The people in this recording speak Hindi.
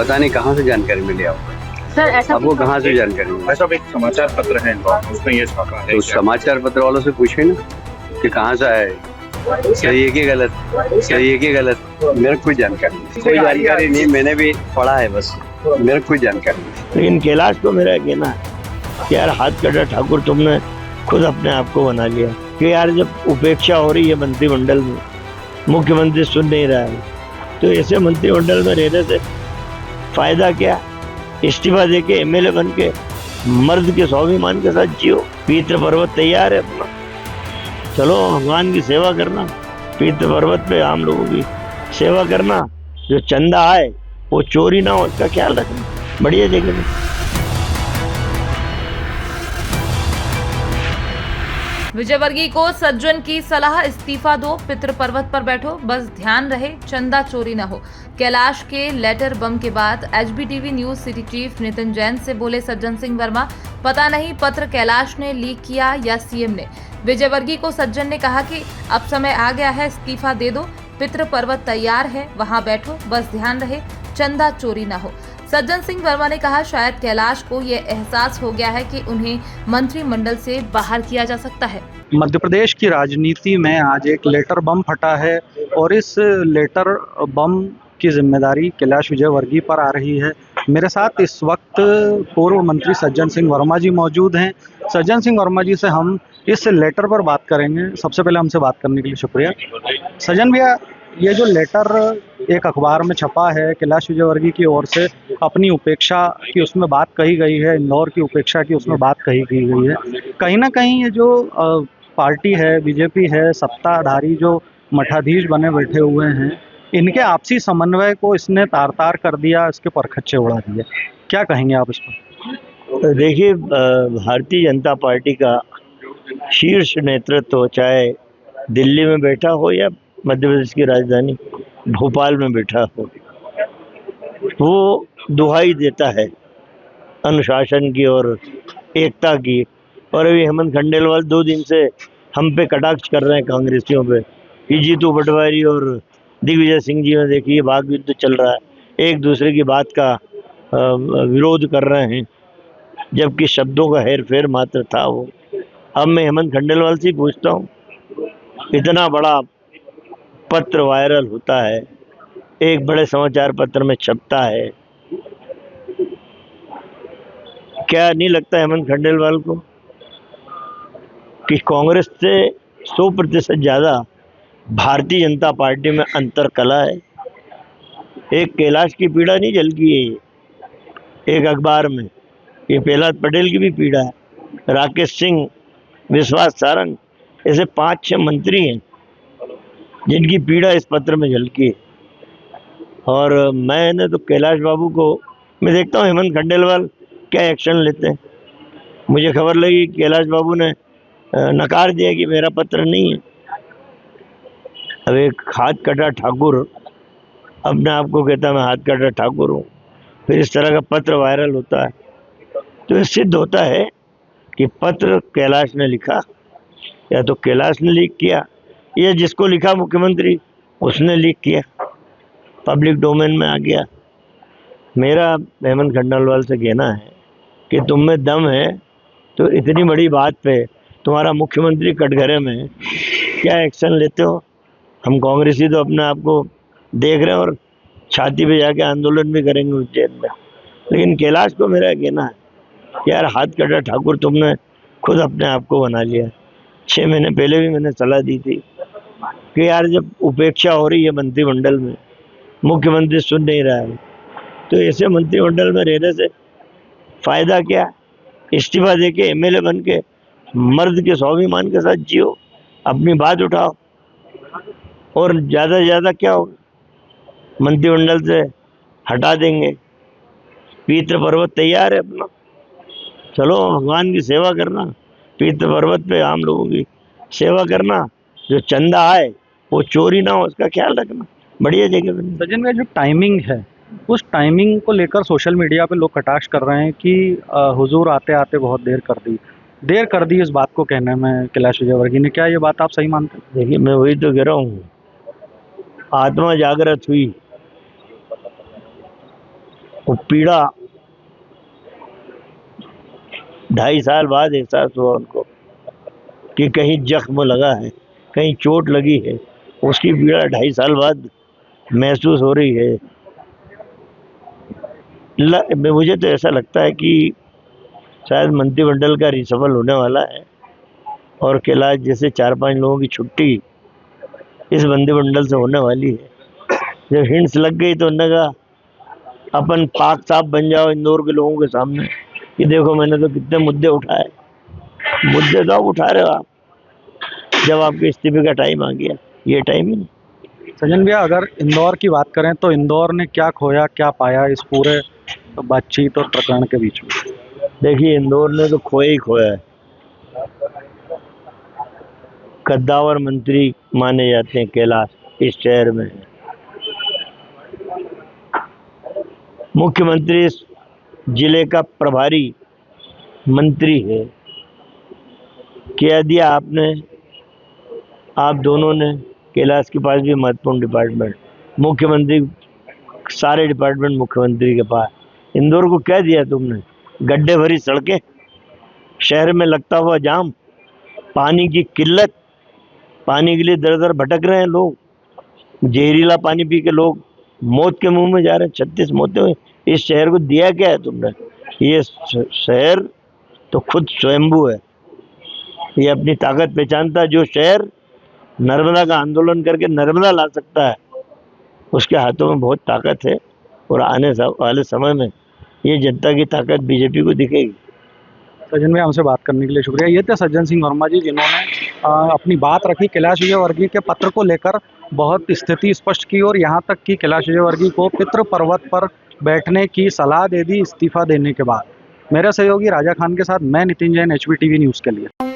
पता नहीं कहाँ से जानकारी मिली आपको। सर ऐसा आपको कहाँ से जानकारी मिली? ऐसा एक समाचार पत्र है उसमें ये छापा है। तो समाचार पत्र वालों से पूछे ना कि कहाँ से आया है, सही है कि गलत, सही है कि गलत। मेरे को कोई जानकारी नहीं, कोई जानकारी नहीं। मैंने भी पढ़ा है बस, मेरे को कोई जानकारी नहीं। लेकिन कैलाश को मेरा कहना है कि यार हाथ कटा ठाकुर तुमने खुद अपने आप को बना लिया कि यार जब उपेक्षा हो रही है मंत्रिमंडल में, मुख्यमंत्री सुन नहीं रहा है, तो ऐसे मंत्रिमंडल में रहने से फायदा क्या? इस्तीफा देके एमएलए बन के मर्द के स्वाभिमान के साथ जियो। पितृ पर्वत तैयार है अपना, चलो भगवान की सेवा करना, पितृ पर्वत पे आम लोगों की सेवा करना, जो चंदा आए वो चोरी ना हो उसका ख्याल रखना, बढ़िया जगह में। विजयवर्गीय को सज्जन की सलाह, इस्तीफा दो, पितृ पर्वत पर बैठो, बस ध्यान रहे चंदा चोरी न हो। कैलाश के लेटर बम के बाद HBTV news city chief Nitin Jain से बोले सज्जन सिंह वर्मा, पता नहीं पत्र कैलाश ने लीक किया या सीएम ने। विजयवर्गीय को सज्जन ने कहा कि अब समय आ गया है, इस्तीफा दे दो, पितृ पर्वत तैयार है, वहां बैठो, बस ध्यान रहे चंदा चोरी न हो। सज्जन सिंह वर्मा ने कहा शायद कैलाश को यह एहसास हो गया है कि उन्हें मंत्रिमंडल से बाहर किया जा सकता है। मध्य प्रदेश की राजनीति में आज एक लेटर बम फटा है और इस लेटर बम की जिम्मेदारी कैलाश विजयवर्गीय पर आ रही है। मेरे साथ इस वक्त पूर्व मंत्री सज्जन सिंह वर्मा जी मौजूद हैं। सज्जन सिंह वर्मा जी से हम इस लेटर पर बात करेंगे। सबसे पहले हमसे बात करने के लिए शुक्रिया। सज्जन भैया, ये जो लेटर एक अखबार में छपा है कैलाश विजयवर्गीय की ओर से, अपनी उपेक्षा की उसमें बात कही गई है, इंदौर की उपेक्षा की उसमें बात कही गई है। कहीं ना कहीं ये जो पार्टी है, बीजेपी है, सत्ताधारी जो मठाधीश बने बैठे हुए हैं, इनके आपसी समन्वय को इसने तार तार कर दिया, इसके परखच्चे उड़ा दिए। क्या कहेंगे आप इस पर? देखिए, भारतीय जनता पार्टी का शीर्ष नेतृत्व चाहे दिल्ली में बैठा हो या मध्य प्रदेश की राजधानी भोपाल में बैठा हो, वो दुहाई देता है अनुशासन की और एकता की। और अभी हेमंत खंडेलवाल 2 दिन से हम पे कटाक्ष कर रहे हैं कांग्रेसियों पे कि जीतू पटवारी और दिग्विजय सिंह जी में देखिए वाक युद्ध चल रहा है, एक दूसरे की बात का विरोध कर रहे हैं, जबकि शब्दों का हेर फेर मात्र था वो। अब मैं हेमंत खंडेलवाल से पूछता हूँ, इतना बड़ा पत्र वायरल होता है, एक बड़े समाचार पत्र में छपता है, क्या नहीं लगता हेमंत खंडेलवाल को कि कांग्रेस से 100% ज़्यादा भारतीय जनता पार्टी में अंतर कला है? एक कैलाश की पीड़ा नहीं झलकी है ये एक अखबार में, ये प्रहलाद पटेल की भी पीड़ा है, राकेश सिंह, विश्वास सारंग, ऐसे 5-6 मंत्री हैं जिनकी पीड़ा इस पत्र में झलकी है। और मैंने तो कैलाश बाबू को, मैं देखता हूँ हेमंत खंडेलवाल क्या एक्शन लेते हैं। मुझे खबर लगी कैलाश बाबू ने नकार दिया कि मेरा पत्र नहीं है। अब एक हाथ कटा ठाकुर अपने आप को कहता मैं हाथ कटा ठाकुर हूँ, फिर इस तरह का पत्र वायरल होता है, तो ये सिद्ध होता है कि पत्र कैलाश ने लिखा, या तो कैलाश ने लीक किया, या जिसको लिखा मुख्यमंत्री उसने लीक किया, पब्लिक डोमेन में आ गया। मेरा हेमंत खंडेलवाल से कहना है कि तुम में दम है तो इतनी बड़ी बात पे तुम्हारा मुख्यमंत्री कटघरे में क्या एक्शन लेते हो? हम कांग्रेसी तो अपने आप को देख रहे हैं और छाती पे जाके आंदोलन भी करेंगे उज्जैन में। लेकिन कैलाश को मेरा कहना है कि यार हाथ कटा ठाकुर तुमने खुद अपने आप को बना लिया। 6 महीने पहले भी मैंने सलाह दी थी कि यार जब उपेक्षा हो रही है मंत्रिमंडल में, मुख्यमंत्री सुन नहीं रहा है, तो ऐसे मंत्रिमंडल में रहने से फायदा क्या? इस्तीफा देके एमएलए बन के मर्द के स्वाभिमान के साथ जियो, अपनी बात उठाओ, और ज़्यादा से ज़्यादा क्या होगा, मंत्रिमंडल से हटा देंगे। पितृ पर्वत तैयार है अपना, चलो भगवान की सेवा करना, पितृ पर्वत पे आम लोगों की सेवा करना, जो चंदा आए वो चोरी ना हो उसका ख्याल रखना, बढ़िया जगह पे। सज्जन भैया, जो टाइमिंग है उस टाइमिंग को लेकर सोशल मीडिया पे लोग कटाक्ष कर रहे हैं कि हुजूर आते आते बहुत देर कर दी इस बात को कहने में कैलाश विजयवर्गीय ने। क्या ये बात आप सही मानते हैं? देखिए, मैं वही तो कह रहा हूँ, आत्मा जागृत हुई वो पीड़ा 2.5 साल बाद एहसास हुआ उनको कि कहीं जख्म लगा है, कहीं चोट लगी है, उसकी पीड़ा 2.5 साल बाद महसूस हो रही है। मुझे तो ऐसा लगता है कि शायद मंत्रिमंडल का रिसफल होने वाला है और कैलाश जैसे 4-5 लोगों की छुट्टी इस मंत्रिमंडल से होने वाली है। जब हिंट्स लग गई तो उन्होंने कहा अपन पाक साहब बन जाओ इंदौर के लोगों के सामने कि देखो मैंने तो कितने मुद्दे उठाए। मुद्दे तो आप उठा रहे हो आप, जब आपके इस्तीफे का टाइम आ गया, ये टाइम ही नहीं। सज्जन भैया, अगर इंदौर की बात करें तो इंदौर ने क्या खोया क्या पाया इस पूरे बातचीत और प्रकरण के बीच में? देखिए, इंदौर ने तो खोया ही खोया है। कद्दावर मंत्री माने जाते हैं कैलाश इस शहर में। मुख्यमंत्री इस जिले का प्रभारी मंत्री है। कह दिया आपने, आप दोनों ने, कैलाश के पास भी महत्वपूर्ण डिपार्टमेंट, मुख्यमंत्री सारे डिपार्टमेंट मुख्यमंत्री के पास। इंदौर को कह दिया तुमने, गड्ढे भरी सड़कें, शहर में लगता हुआ जाम, पानी की किल्लत, पानी के लिए दर दर भटक रहे हैं लोग, जहरीला पानी पी के लोग मौत के मुंह में जा रहे हैं। 36 मौतें हुई। इस शहर को दिया क्या है तुमने? ये शहर तो खुद स्वयंभू है, ये अपनी ताकत पहचानता है। जो शहर नर्मदा का आंदोलन करके नर्मदा ला सकता है, उसके हाथों में बहुत ताकत है और आने वाले समय में ये जनता की ताकत बीजेपी को दिखेगी। सज्जन भाई, हमसे बात करने के लिए शुक्रिया। ये थे सज्जन सिंह वर्मा जी, जिन्होंने अपनी बात रखी कैलाश विजयवर्गीय के पत्र को लेकर, बहुत स्थिति स्पष्ट की और यहाँ तक कि कैलाश विजयवर्गीय को पितृ पर्वत पर बैठने की सलाह दे दी इस्तीफा देने के बाद। मेरे सहयोगी राजा खान के साथ मैं नितिन जैन, HBTV न्यूज़ के लिए।